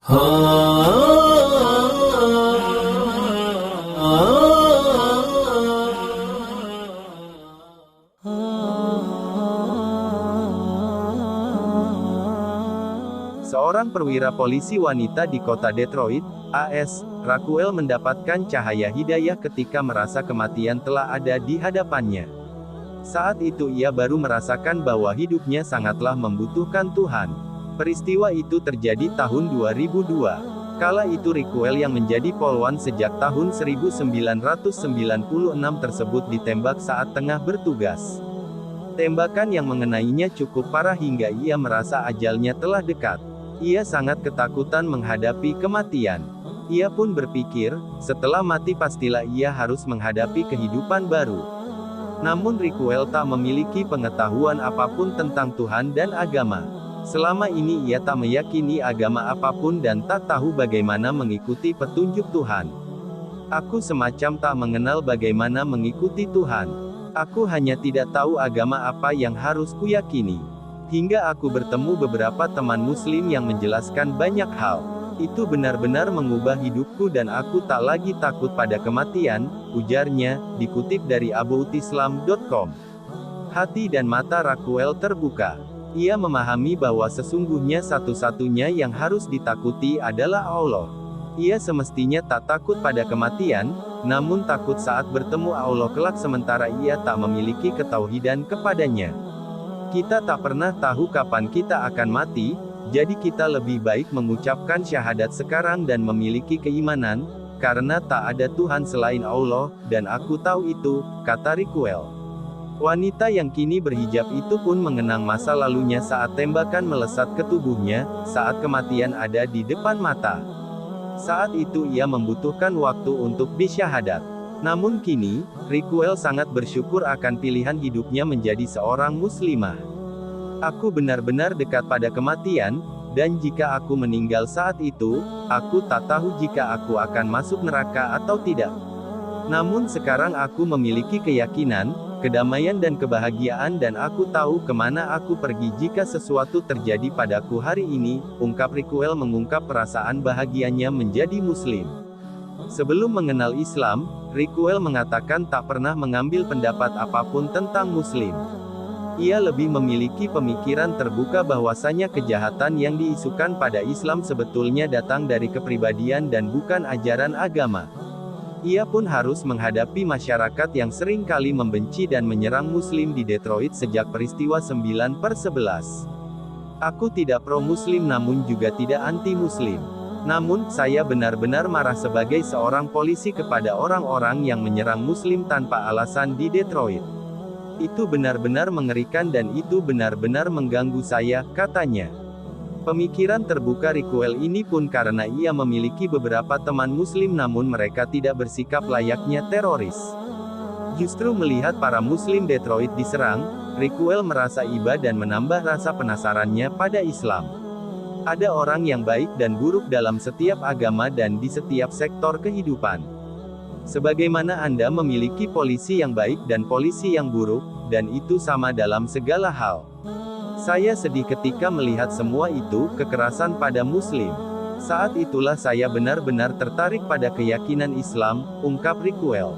Seorang perwira polisi wanita di kota Detroit, AS, Raquel mendapatkan cahaya hidayah ketika merasa kematian telah ada di hadapannya. Saat itu ia baru merasakan bahwa hidupnya sangatlah membutuhkan Tuhan. Peristiwa itu terjadi tahun 2002. Kala itu Raquel yang menjadi polwan sejak tahun 1996 tersebut ditembak saat tengah bertugas. Tembakan yang mengenainya cukup parah hingga ia merasa ajalnya telah dekat. Ia sangat ketakutan menghadapi kematian. Ia pun berpikir, setelah mati pastilah ia harus menghadapi kehidupan baru. Namun Raquel tak memiliki pengetahuan apapun tentang Tuhan dan agama. Selama ini ia tak meyakini agama apapun dan tak tahu bagaimana mengikuti petunjuk Tuhan. Aku semacam tak mengenal bagaimana mengikuti Tuhan. Aku hanya tidak tahu agama apa yang harus kuyakini. Hingga aku bertemu beberapa teman muslim yang menjelaskan banyak hal. Itu benar-benar mengubah hidupku dan aku tak lagi takut pada kematian, ujarnya, dikutip dari aboutislam.com. Hati dan mata Raquel terbuka. Ia memahami bahwa sesungguhnya satu-satunya yang harus ditakuti adalah Allah. Ia semestinya tak takut pada kematian, namun takut saat bertemu Allah kelak sementara ia tak memiliki ketauhidan kepadanya. Kita tak pernah tahu kapan kita akan mati, jadi kita lebih baik mengucapkan syahadat sekarang dan memiliki keimanan, karena tak ada Tuhan selain Allah, dan aku tahu itu, kata Raquel. Wanita yang kini berhijab itu pun mengenang masa lalunya saat tembakan melesat ke tubuhnya, saat kematian ada di depan mata. Saat itu ia membutuhkan waktu untuk bersyahadat. Namun kini, Raquel sangat bersyukur akan pilihan hidupnya menjadi seorang muslimah. Aku benar-benar dekat pada kematian, dan jika aku meninggal saat itu, aku tak tahu jika aku akan masuk neraka atau tidak. Namun sekarang aku memiliki keyakinan, kedamaian dan kebahagiaan dan aku tahu kemana aku pergi jika sesuatu terjadi padaku hari ini, ungkap Raquel mengungkap perasaan bahagianya menjadi muslim. Sebelum mengenal Islam, Raquel mengatakan tak pernah mengambil pendapat apapun tentang muslim. Ia lebih memiliki pemikiran terbuka bahwasanya kejahatan yang diisukan pada Islam sebetulnya datang dari kepribadian dan bukan ajaran agama. Ia pun harus menghadapi masyarakat yang sering kali membenci dan menyerang muslim di Detroit sejak peristiwa 9/11. Aku tidak pro-muslim namun juga tidak anti-muslim. Namun, saya benar-benar marah sebagai seorang polisi kepada orang-orang yang menyerang muslim tanpa alasan di Detroit. Itu benar-benar mengerikan dan itu benar-benar mengganggu saya, katanya. Pemikiran terbuka Raquel ini pun karena ia memiliki beberapa teman muslim namun mereka tidak bersikap layaknya teroris. Justru melihat para muslim Detroit diserang, Raquel merasa iba dan menambah rasa penasarannya pada Islam. Ada orang yang baik dan buruk dalam setiap agama dan di setiap sektor kehidupan. Sebagaimana Anda memiliki polisi yang baik dan polisi yang buruk, dan itu sama dalam segala hal. Saya sedih ketika melihat semua itu, kekerasan pada muslim. Saat itulah saya benar-benar tertarik pada keyakinan Islam, ungkap Raquel.